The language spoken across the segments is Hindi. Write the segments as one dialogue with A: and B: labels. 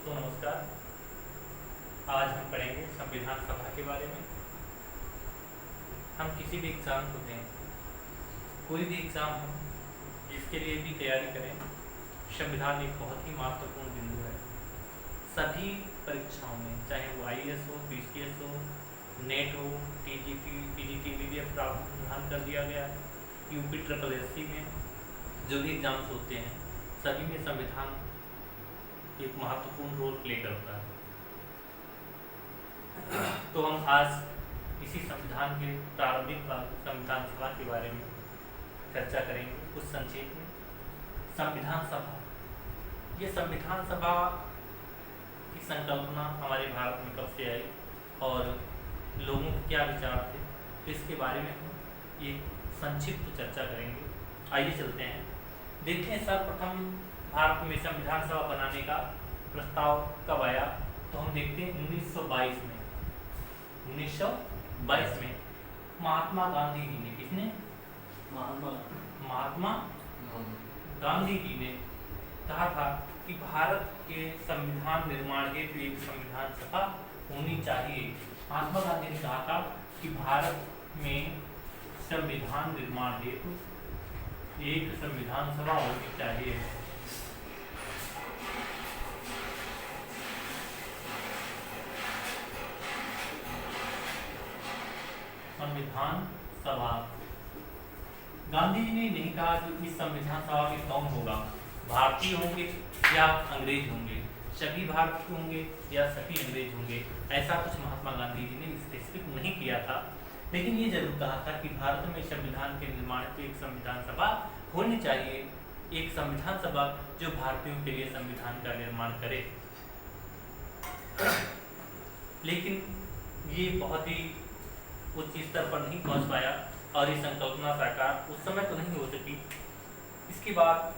A: दोस्तों नमस्कार। आज हम पढ़ेंगे संविधान सभा के बारे में। हम किसी भी एग्ज़ाम को दें, कोई भी एग्ज़ाम हो, जिसके लिए भी तैयारी करें, संविधान एक बहुत ही महत्वपूर्ण बिंदु है। सभी परीक्षाओं में, चाहे वो IAS हो, PCS हो, नेट हो, TGT, PGT भी अब प्रावधान कर दिया गया है। UPSSC में जो भी एग्ज़ाम्स होते हैं, सभी में संविधान एक महत्वपूर्ण रोल प्ले करता है। तो हम आज इसी संविधान के प्रारंभिक भाग संविधान सभा के बारे में चर्चा करेंगे कुछ संक्षेप में। संविधान सभा, ये संविधान सभा की संकल्पना हमारे भारत में कब से आई और लोगों के क्या विचार थे, तो इसके बारे में हम एक संक्षिप्त चर्चा करेंगे। आइए चलते हैं, देखते हैं सर्वप्रथम भारत में संविधान सभा बनाने का प्रस्ताव कब आया। तो हम देखते हैं 1922 में। 1922 में महात्मा गांधी जी ने, किसने? महात्मा गांधी जी ने कहा था कि भारत के संविधान निर्माण हेतु एक संविधान सभा होनी चाहिए। महात्मा गांधी ने कहा था कि भारत में संविधान निर्माण हेतु एक संविधान सभा होनी चाहिए। संविधान सभा, गांधी जी ने नहीं कहा कि इस संविधान सभा में कौन होगा, भारतीय होंगे या अंग्रेज होंगे, सभी भारतीय होंगे या सभी अंग्रेज होंगे, ऐसा कुछ महात्मा गांधी जी ने स्पेसिफिक नहीं किया था। लेकिन ये जरूर कहा था कि भारत में संविधान के निर्माण के एक संविधान सभा होनी चाहिए, एक संविधान सभा जो भारतीयों के लिए संविधान का निर्माण करे। लेकिन ये बहुत ही उच्च स्तर पर नहीं पहुंच पाया और ये संकल्पना साकार उस समय तो नहीं हो सकी। इसके बाद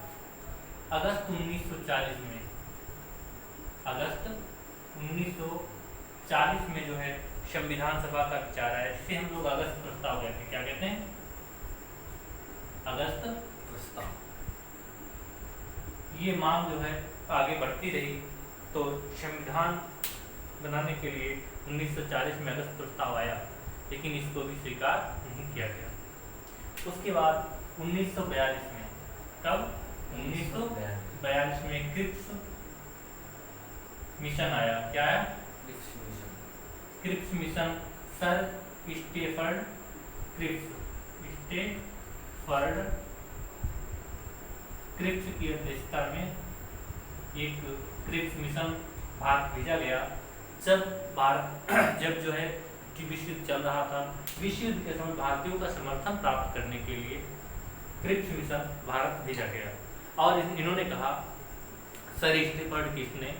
A: अगस्त 1940 में जो है संविधान सभा का विचार आया, जिसे हम लोग अगस्त प्रस्ताव कहते हैं। क्या कहते हैं? अगस्त प्रस्ताव। ये मांग जो है आगे बढ़ती रही, तो संविधान बनाने के लिए 1940 में अगस्त प्रस्ताव आया, लेकिन इसको भी स्वीकार नहीं किया गया। उसके बाद 1942 में, कब? 1942 में क्रिप्स मिशन आया। क्या आया? Cripps mission. Sir Stafford Cripps की अध्यक्षता में एक क्रिप्स मिशन भारत भेजा गया। जब जो है कि विश्व युद्ध चल रहा था, विश्व युद्ध के समय भारतीयों का समर्थन प्राप्त करने के लिए क्रिप्स मिशन भारत भेजा गया। और इन्होंने कहा, सर स्टेफर्ड क्रिप्स ने,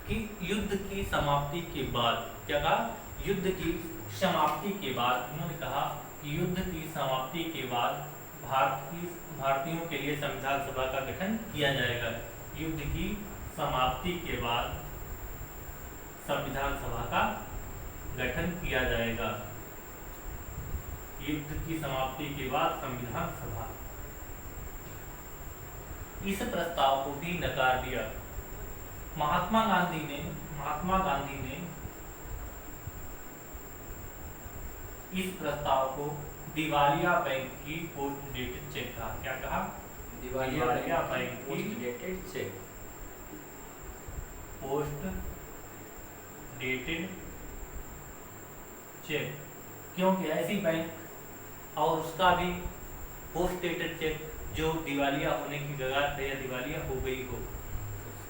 A: कि युद्ध की समाप्ति के बाद, क्या कहा? युद्ध की समाप्ति के बाद, इन्होंने कहा कि युद्ध की समाप्ति के बाद भारतीयों के लिए संविधान सभा का गठन किया जाएगा। युद्ध की समाप्ति के बाद संविधान सभा का गठन किया जाएगा। युद्ध की समाप्ति के बाद संविधान सभा। इस प्रस्ताव को भी नकार दिया। महात्मा गांधी ने इस प्रस्ताव को दिवालिया बैंक की पोस्ट डेटेड चेक कहा। क्या कहा? दिवालिया बैंक की पोस्ट डेटेड चेक। क्योंकि ऐसी बैंक और उसका भी पोस्ट डेटेड चेक जो दिवालिया होने की कगार पे या दिवालिया हो गई हो,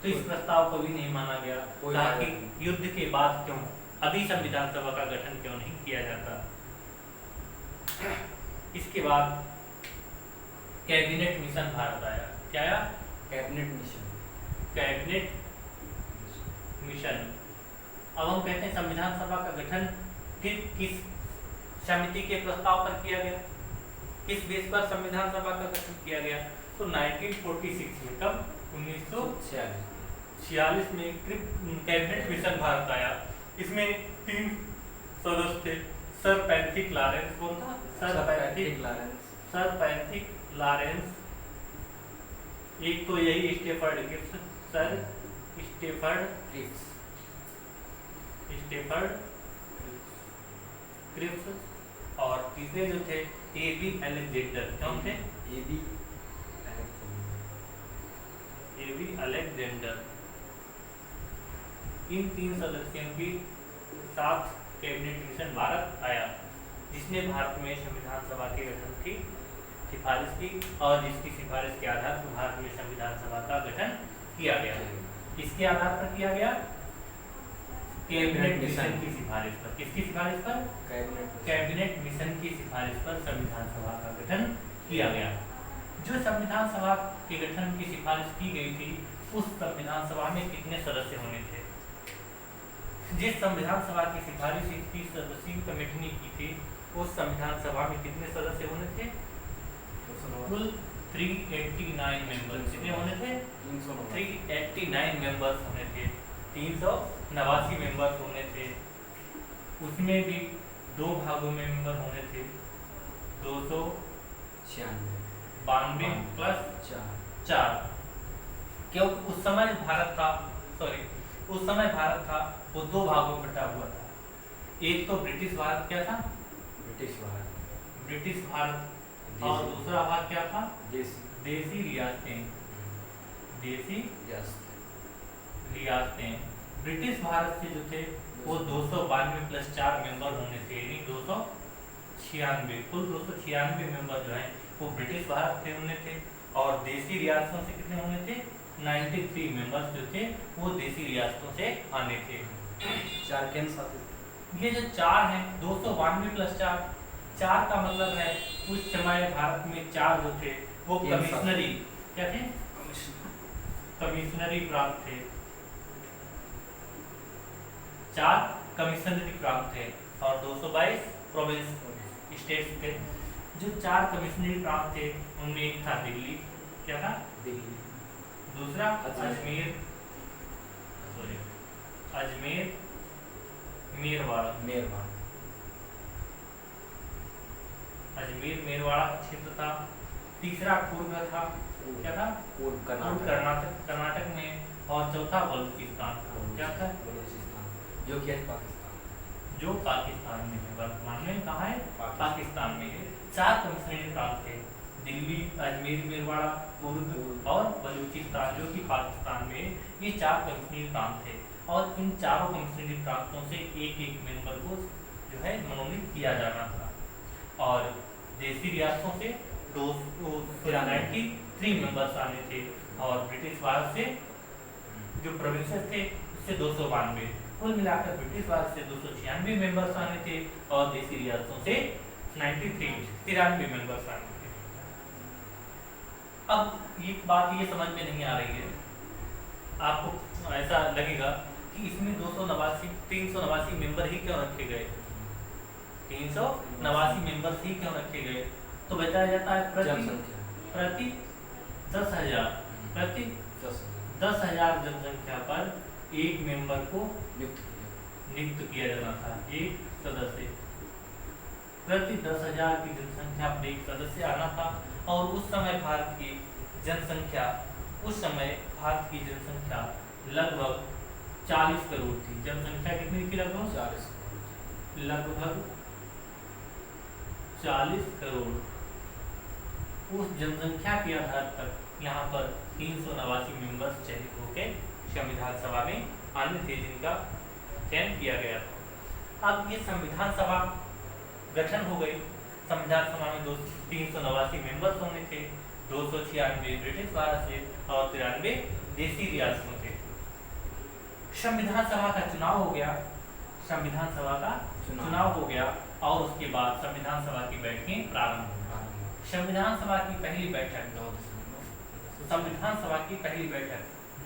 A: तो इस प्रस्ताव को भी नहीं माना गया। ताकि युद्ध के बाद क्यों अभी संविधान सभा का गठन क्यों नहीं किया जाता। इसके बाद कैबिनेट मिशन भारत आया। क्या आया? Cabinet mission. अब हम कहते हैं संविधान सभा का गठन फिर किस समिति के प्रस्ताव पर किया गया, किस बेस पर संविधान सभा का गठन किया गया? तो 1946 में, कब? 1946 में कैबिनेट मिशन भारत आया। इसमें 3 सदस्य थे। Sir Patrick Lawrence. कौन था? Sir Patrick Lawrence. एक तो यही Stafford Cripps, sir Stafford Cripps और तीसरे जो थे ए.बी. अलेक्जेंडर। कौन थे? ए.बी. अलेक्जेंडर। इन 3 सदस्यों की साथ कैबिनेट मिशन भारत आया, जिसने भारत में संविधान सभा के गठन की सिफारिश की और जिसकी सिफारिश के आधार पर भारत में संविधान सभा का गठन किया गया। किसके आधार पर किया गया? कैबिनेट मिशन की सिफारिश पर। किसकी सिफारिश पर? कैबिनेट मिशन की सिफारिश पर संविधान सभा का गठन किया गया। जो संविधान सभा के गठन की सिफारिश की गई थी, उस संविधान सभा में कितने सदस्य होने थे? जिस संविधान सभा की सिफारिश 30 सदस्यीय कमेटी ने की थी, उस संविधान सभा में कितने सदस्य होने थे? कुल 389 मेंबर्स। कितने होने थे? 389 मेंबर्स होने थे। 389 मेंबर्स होने थे। उसमें भी 2 भागों में मेंबर होने थे। 292 प्लस 4, क्योंकि उस समय भारत था वो 2 भागों में बटा हुआ था। एक तो ब्रिटिश भारत, क्या था? ब्रिटिश भारत। और दूसरा भाग क्या था? देसी रियासतें। ब्रिटिश भारत से जो थे वो 292 प्लस 4 मेंबर होने थे, यानी 296। कुल 296 मेंबर जो हैं वो ब्रिटिश भारत से होने थे। और देसी रियासतों से कितने होने थे? 93 मेंबर्स जो थे वो देसी रियासतों से आने थे।
B: 4 के साथ
A: ये जो 4 हैं, 292 प्लस 4 का मतलब है उस समय भारत में 4 जो थे वो कमिश्नरी, क्या थे? कमिश्नरी प्राप्त थे। 4 कमिश्नरी प्राप्त थे और 222 प्रोविंस स्टेट्स थे। जो 4 कमिश्नरी प्राप्त थे उनमें एक था दिल्ली, क्या था?
B: दिल्ली।
A: दूसरा अजमेर, मेरवाड़ा क्षेत्र था। तीसरा कुर्ग था, क्या था? कर्नाटक में। और चौथा बलूचिस्तान था, क्या था? जो पाकिस्तान में है, वर्तमान में कहाँ है? पाकिस्तान में है। 4 कमिश्नरी प्रांत थे, दिल्ली, अजमेर, मेरवाड़ा, कुर्ग और बलूचिस्तान, जो कि पाकिस्तान में। ये 4 कमिश्नरी प्रांत थे और इन चारों कमिश्नरी प्रांतों से एक मेंबर को जो है मनोनीत किया जाना था। और देसी रियासतों से 293 मेंबर्स आने थे और ब्रिटिश भारत से जो प्रोविंसेस थे उससे 292। कुल मिलाकर ब्रिटिश भारत से 296 मेंबर्स आने थे और देसी रियासतों से 93 मेंबर्स आने थे। अब एक बात ये समझ में नहीं आ रही है, आपको ऐसा लगेगा कि इसमें 389 मेंबर ही क्यों रखे गए? 389 मेंबर्स ही क्यों रखे गए? तो बताया जाता है प्रति 10,000 जनसंख्या पर एक मेंबर को नियुक्त किया जाना था, एक सदस्य। प्रति 10,000 की जनसंख्या पर एक सदस्य आना था। और उस समय भारत की जनसंख्या लगभग 40 करोड़ थी। जनसंख्या कितनी थी? लगभग 40 करोड़। उस जनसंख्या के आधार पर यहाँ पर 389 मेंबर्स चयनित होकर संविधान सभा में आने थे, जिनका चयन किया गया था। अब ये संविधान सभा गठन हो गई। संविधान सभा में 389 मेंबर्स होने थे, 296 ब्रिटिश भारत से और 93 देसी रियासतों से। संविधान सभा का चुनाव हो गया। और उसके बाद संविधान सभा की बैठकें प्रारंभ हुई। संविधान सभा की पहली बैठक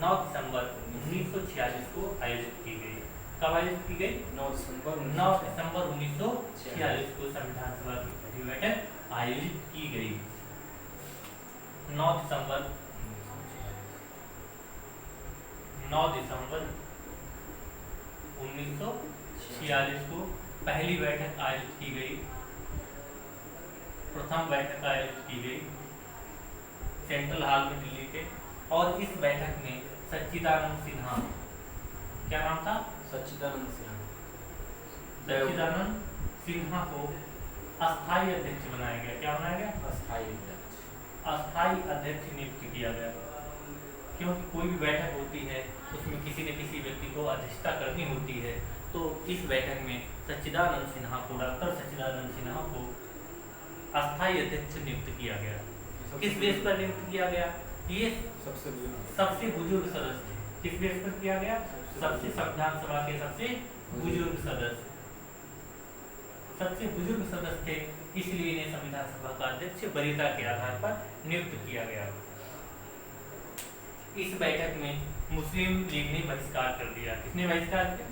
A: 9 दिसंबर 1946 को आयोजित की गई। कब आयोजित की गई? 9 दिसंबर 1946 को संविधान सभा की पहली बैठक आयोजित की गई। 9 दिसंबर 1946 को पहली बैठक आयोजित की गई। प्रथम बैठक आयोजित की गई सेंट्रल हॉल में दिल्ली के। और इस बैठक में सच्चिदानंद सिन्हा क्या नाम था?
B: सच्चिदानंद सिन्हा।
A: सच्चिदानंद सिन्हा को अस्थायी अध्यक्ष बनाया गया। क्या बनाया गया?
B: अस्थायी अध्यक्ष।
A: अस्थायी अध्यक्ष नियुक्त किया गया, क्योंकि कोई भी बैठक होती है उसमें किसी न किसी व्यक्ति को अध्यक्षता करनी होती है। तो इस बैठक में सच्चिदानंद सिन्हा को, डॉक्टर सच्चिदानंद सिन्हा को अस्थायी अध्यक्ष नियुक्त किया गया। किस बेस पर नियुक्त किया गया? ये सबसे बुजुर्ग सदस्य थे। किस बेस पर किया गया? सबसे संविधान सभा के सबसे बुजुर्ग सदस्य थे, इसलिए इन्हें संविधान सभा का अध्यक्ष वरीयता के आधार पर नियुक्त किया गया। इस बैठक में मुस्लिम लीग ने बहिष्कार कर दिया। किसने बहिष्कार किया?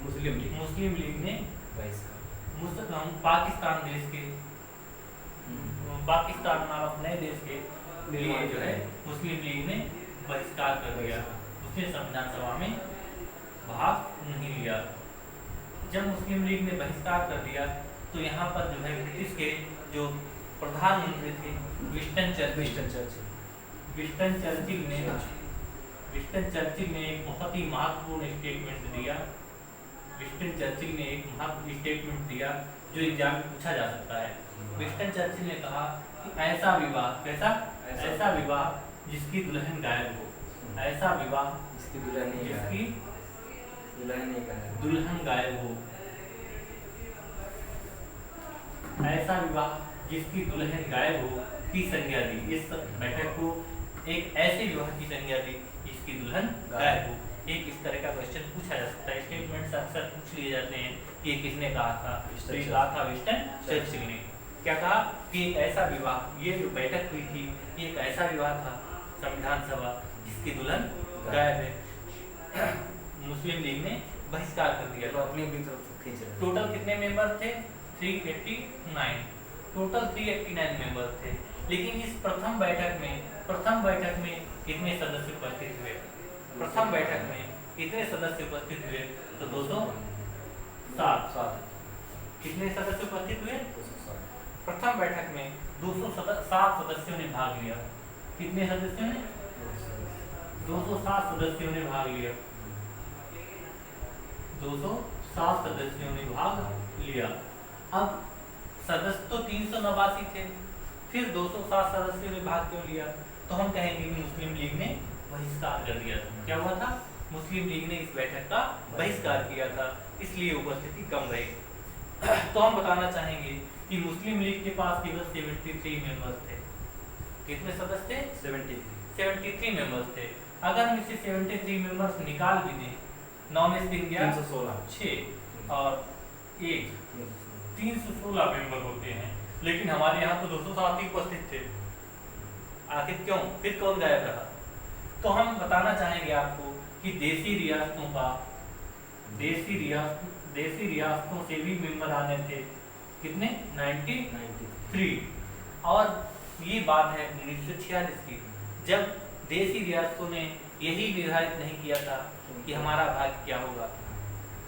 A: मुस्लिम लीग ने बहिष्कार। पाकिस्तान नामक नए देश के लिए जो है मुस्लिम लीग ने बहिष्कार कर दिया। उसने संविधान सभा में भाग नहीं लिया। जब मुस्लिम लीग ने बहिष्कार कर दिया तो यहाँ पर जो है ब्रिटिश के जो प्रधानमंत्री थे विंस्टन चर्चिल ने एक बहुत ही महत्वपूर्ण स्टेटमेंट दिया जो एग्जाम में पूछा जा सकता है। विंस्टन चर्चिल ने कहा कि ऐसा विवाह जिसकी दुल्हन गायब हो, ऐसा विवाह जिसकी दुल्हन गायब हो, ऐसा विवाह जिसकी दुल्हन गायब हो की संज्ञा दी। इस बैठक को एक ऐसे विवाह की संज्ञा दी जिसकी दुल्हन गायब हो। एक इस तरह का क्वेश्चन पूछा जा सकता है। स्टेटमेंट्स अक्सर पूछ लिए जाते हैं कि ये किसने कहा था? तो ये कहा था विंस्टन चर्चिल ने। क्या कहा कि एक ऐसा विवाह, ये जो बैठक हुई थी ये एक ऐसा विवाह था संविधान सभा जिसकी दुल्हन गायब है। मुस्लिम लीग ने बहिष्कार कर दिया।
B: तो अपनी भी तरफ खींच रहे।
A: टोटल कितने मेंबर थे? 389। टोटल 389 मेंबर थे। लेकिन इस प्रथम बैठक में कितने सदस्य उपस्थित हुए? प्रथम बैठक में कितने सदस्य उपस्थित हुए? तो 207। कितने सदस्य उपस्थित हुए? प्रथम बैठक में 207 सदस्यों ने भाग लिया। कितने सदस्यों ने? 207 सदस्यों ने भाग लिया। 207 सदस्यों ने भाग लिया। अब सदस्य तो 389 थे, फिर 207 सदस्यों ने भाग क्यों लिया? तो हम कहेंगे कि मुस्लिम लीग ने बहिष्कार कर दिया था। क्या हुआ था? मुस्लिम लीग ने इस बैठक का बहिष्कार किया था, इसलिए उपस्थिति कम रही। तो हम बताना चाहेंगे कि मुस्लिम लीग के पास केवल 73 मेंबर्स थे। कितने सदस्य थे? 73 मेंबर्स थे। अगर हम इसे 73 मेंबर्स निकाल भी दें, 9 में से 3 गया 6 और 1 316 मेंबर होते हैं। लेकिन हमारे यहाँ तो 207 ही उपस्थित थे। आखिर क्यों? फिर कौन गायब रहा? तो हम बताना चाहेंगे आपको कि देसी रियासतों से भी मेंबर आने थे। कितने? 93। और ये बात है 1946 की, जब देसी रियासतों ने यही निर्धारित नहीं किया था कि हमारा भाग्य क्या होगा,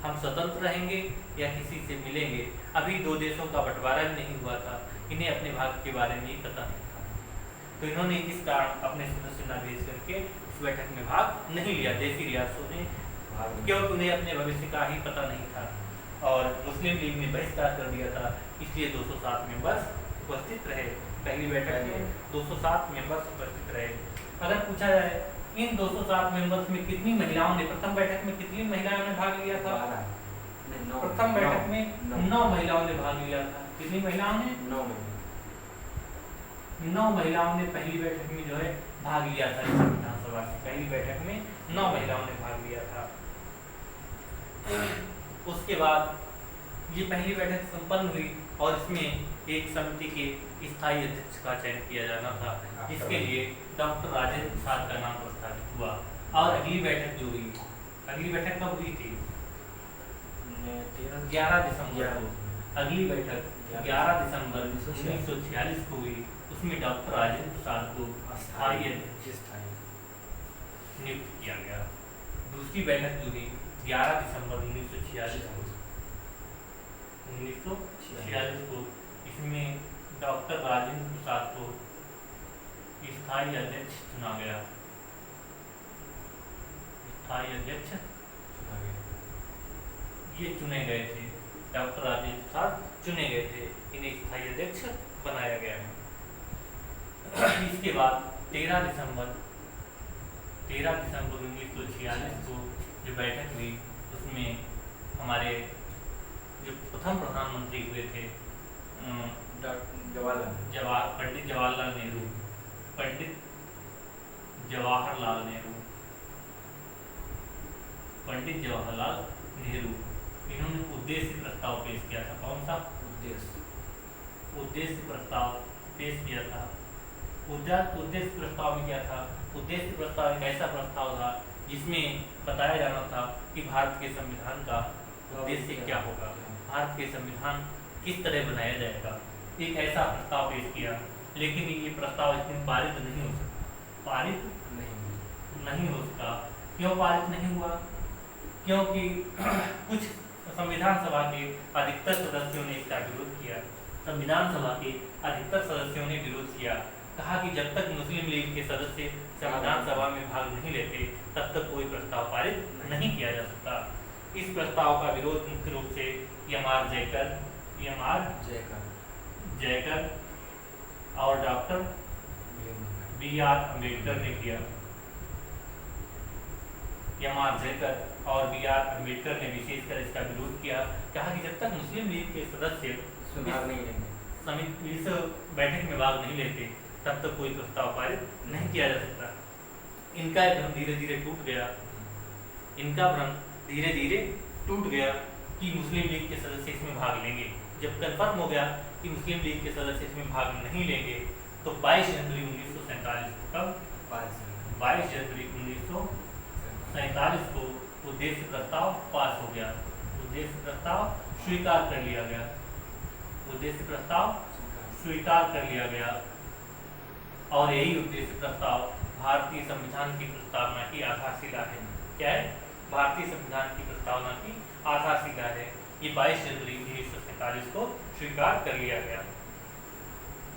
A: हम स्वतंत्र रहेंगे या किसी से मिलेंगे। अभी 2 देशों का बंटवारा भी नहीं हुआ था, इन्हें अपने भाग्य के बारे में ही पता नहीं था। तो इन्होंने इस कारण अपने सदस्य न भेज करके इस बैठक में भाग नहीं लिया। देसी रियासतों ने, क्योंकि उन्हें अपने भविष्य का ही पता नहीं था और मुस्लिम लीग ने बहिष्कार कर दिया था, इसलिए 207 मेंबर्स उपस्थित रहे। पहली बैठक में 207 मेंबर्स उपस्थित रहे। अगर पूछा जाए इन 207 मेंबर्स में कितनी महिलाओं ने, प्रथम बैठक में कितनी महिलाओं ने भाग लिया था? प्रथम बैठक में 9 महिलाओं ने भाग लिया था। कितनी महिलाओं ने? 9 महिलाओं ने पहली बैठक में जो है भाग लिया था। संविधान सभा की पहली बैठक में 9 महिलाओं ने भाग लिया था। उसके बाद ये पहली बैठक संपन्न हुई और इसमें एक समिति के स्थायी अध्यक्ष का चयन किया जाना था, जिसके लिए डॉक्टर राजेंद्र प्रसाद का नाम प्रस्तावित हुआ। और अगली बैठक जो हुई, अगली बैठक कब हुई थी? 11 दिसंबर को। अगली बैठक 11 दिसंबर 1946 को हुई। उसमें डॉक्टर राजेंद्र प्रसाद को स्थायी अध्यक्ष नियुक्त किया गया। दूसरी बैठक जो हुई 11 दिसंबर 1946 को, इसमें डॉक्टर राजेंद्र प्रसाद को स्थायी अध्यक्ष चुना गया। ये चुने गए थे, डॉक्टर राजेंद्र प्रसाद चुने गए थे, इन्हें स्थायी अध्यक्ष बनाया गया है। इसके बाद 13 दिसंबर 1946 को जो बैठक हुई उसमें हमारे जो प्रथम प्रधानमंत्री हुए थे पंडित जवाहरलाल नेहरू, इन्होंने उद्देश्य प्रस्ताव पेश किया था। कौन सा उद्देश्य प्रस्ताव पेश किया था? उद्देश्य प्रस्ताव में क्या था? उद्देश्य प्रस्ताव एक ऐसा प्रस्ताव था जिसमें बताया जाना था कि भारत के संविधान का उद्देश्य क्या होगा, भारत के संविधान किस तरह बनाया जाएगा, एक ऐसा प्रस्ताव पेश किया। लेकिन ये प्रस्ताव इसमें पारित नहीं हो सका, नहीं हो सका। क्यों पारित नहीं हुआ? क्योंकि कुछ संविधान सभा के अधिकतर सदस्यों ने इसका विरोध किया। संविधान सभा के अधिकतर सदस्यों ने विरोध किया, कहा कि जब तक मुस्लिम लीग के सदस्य संविधान सभा में भाग नहीं लेते तब तक कोई प्रस्ताव पारित नहीं किया जा सकता। इस प्रस्ताव का विरोध मुख्य रूप से एम.आर. जयकर और डॉक्टर बी.आर. अम्बेडकर ने किया। एम.आर. जयकर और बी.आर. अम्बेडकर ने विशेषकर इसका विरोध किया, कहा कि जब तक मुस्लिम लीग के सदस्य इस बैठक में भाग नहीं लेते तब तक कोई प्रस्ताव पारित नहीं किया जा सकता। इनका भ्रम धीरे धीरे टूट गया कि मुस्लिम लीग के सदस्य इसमें भाग लेंगे। जब कन्फर्म हो गया कि मुस्लिम लीग के सदस्य इसमें भाग नहीं लेंगे तो 22 जनवरी 1947 को उद्देश्य प्रस्ताव पास हो गया, उद्देश्य प्रस्ताव स्वीकार कर लिया गया। और यही उद्देश्य प्रस्ताव भारतीय संविधान की प्रस्तावना की आधारशिला है। क्या है? भारतीय संविधान की प्रस्तावना की आधारशिला है। ये 22 जनवरी 1947 को स्वीकार कर लिया गया।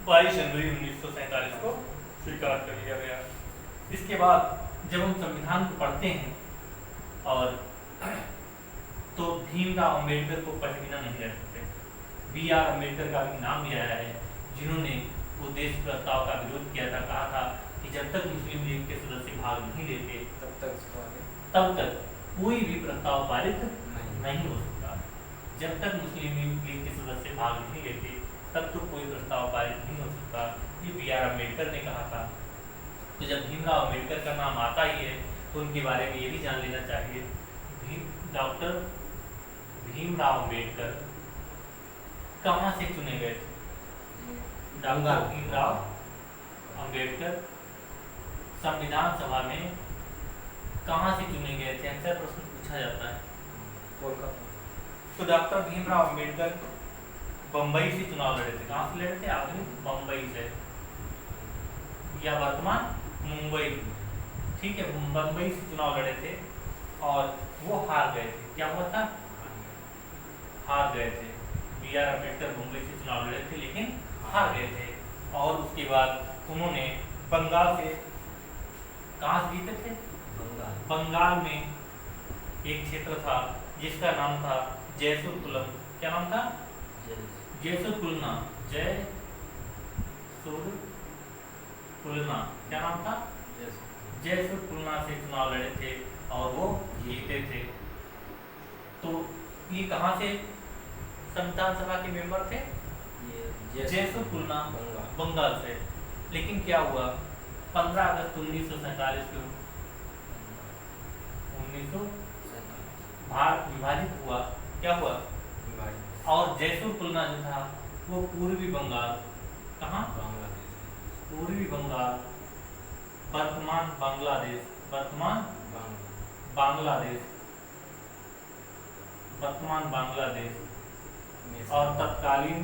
A: 22 जनवरी 1947 को स्वीकार कर लिया गया। इसके बाद जब हम संविधान को पढ़ते हैं और तो भीमराव अम्बेडकर को पढ़े बिना नहीं रह सकते। बी.आर. अम्बेडकर का भी नाम भी आया है, जिन्होंने उद्देश्य प्रस्ताव का विरोध किया था। कहा था कि जब तक मुस्लिम लीग के सदस्य भाग नहीं लेते तब तक कोई भी प्रस्ताव पारित नहीं हो सकता। जब तक मुस्लिम लीग के सदस्य भाग नहीं लेते तब तक कोई प्रस्ताव पारित नहीं हो सकता। ये बी.आर. अम्बेडकर ने कहा था। तो जब भीमराव अम्बेडकर का नाम आता ही है तो उनके बारे में ये भी जान लेना चाहिए। डॉक्टर भीमराव अम्बेडकर कहाँ से चुने गए थे? डॉक्टर भीमराव अम्बेडकर संविधान सभा में कहाँ से चुने गए थे? अक्सर प्रश्न पूछा जाता है। तो डॉक्टर भीमराव अम्बेडकर बम्बई से चुनाव लड़े थे। कहाँ से लड़े थे? आपने बम्बई से, या वर्तमान मुंबई, ठीक है, बम्बई से चुनाव लड़े थे और वो हार गए थे। क्या हुआ था? हार गए थे। बी.आर. अम्बेडकर मुंबई से चुनाव लड़े थे लेकिन हार गए थे। और उसके बाद उन्होंने बंगाल से, कहाँ से जीते थे? बंगाल में एक क्षेत्र था जिसका नाम था जयसुर। क्या नाम था? जयसुर। क्या नाम था? जयसुर से चुनाव लड़े थे और वो जीते थे। तो ये कहाँ से संविधान सभा के मेंबर थे? जयसुर बंगाल से। लेकिन क्या हुआ? 15 अगस्त 1947 को भारत विभाजित हुआ। क्या हुआ? और जयसुर जो था वो पूर्वी बंगाल, कहाँ? पूर्वी बंगाल, वर्तमान बांग्लादेश और तत्कालीन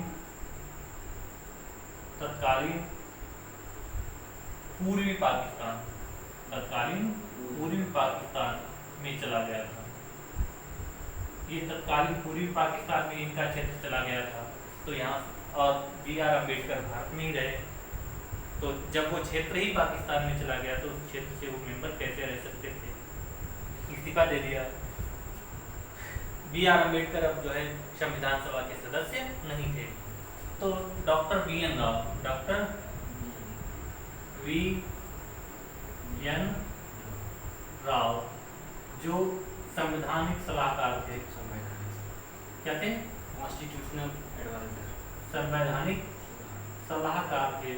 A: पूर्वी पाकिस्तान में चला गया था। ये तत्कालीन पूर्वी पाकिस्तान में इनका क्षेत्र चला गया था। तो यहाँ और बी.आर. अम्बेडकर भारत में ही रहे। तो जब वो क्षेत्र ही पाकिस्तान में चला गया तो उस क्षेत्र से वो मेंबर कैसे रह सकते थे? इस्तीफा दे दिया। बी आर अम्बेडकर अब जो है संविधान सभा के सदस्य नहीं थे। तो doctor V N Rao, doctor V N Rao जो संवैधानिक सलाहकार थे, क्या थे?
B: कॉन्स्टिट्यूशनल एडवाइजर,
A: संवैधानिक सलाहकार थे,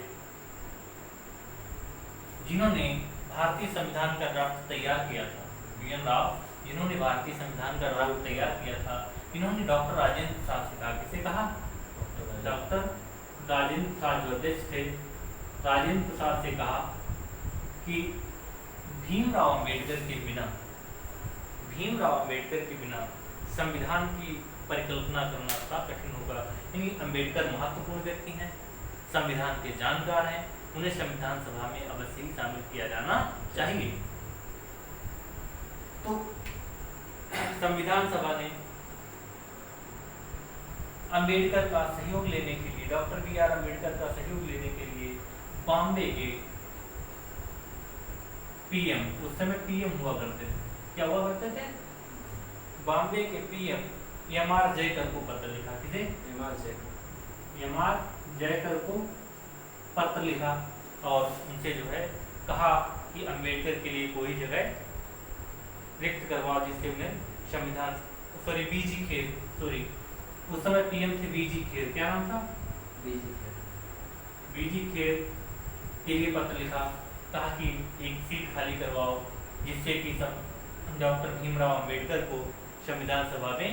A: जिन्होंने भारतीय संविधान का ड्राफ्ट तैयार किया था। वी एन राव जिन्होंने भारतीय संविधान का ड्राफ्ट तैयार किया था, इन्होंने डॉक्टर राजेंद्र प्रसाद से कहा, किसे कहा? डॉक्टर राजेंद्र प्रसाद जो अध्यक्ष थे, राजेंद्र प्रसाद से कहा कि भीमराव अंबेडकर के बिना, भीमराव अंबेडकर के बिना संविधान की परिकल्पना करना थोड़ा कठिन होगा। यानी अंबेडकर महत्वपूर्ण व्यक्ति हैं, संविधान के जानकार हैं, उन्हें संविधान सभा में अवश्य ही शामिल किया जाना चाहिए। तो संविधान सभा ने अंबेडकर का सहयोग लेने के लिए, डॉक्टर बी आर अम्बेडकर का सहयोग लेने के लिए बॉम्बे के पीएम, उस समय पीएम हुआ करते थे, क्या हुआ करते थे? बॉम्बे के पीएम एम आर जयकर को पत्र लिखा। किसे? एम आर जयकर को पत्र लिखा और उनसे जो है कहा कि अंबेडकर के लिए कोई जगह रिक्त करवाओ जिससे उन्हें संविधान, सॉरी बीजी खेर, सॉरी उस समय पीएम थे बीजी खेर, क्या नाम था? बीजी खेर के लिए पत्र लिखा, कहा कि एक सीट खाली करवाओ जिससे कि सब डॉक्टर भीमराव अंबेडकर को संविधान सभा में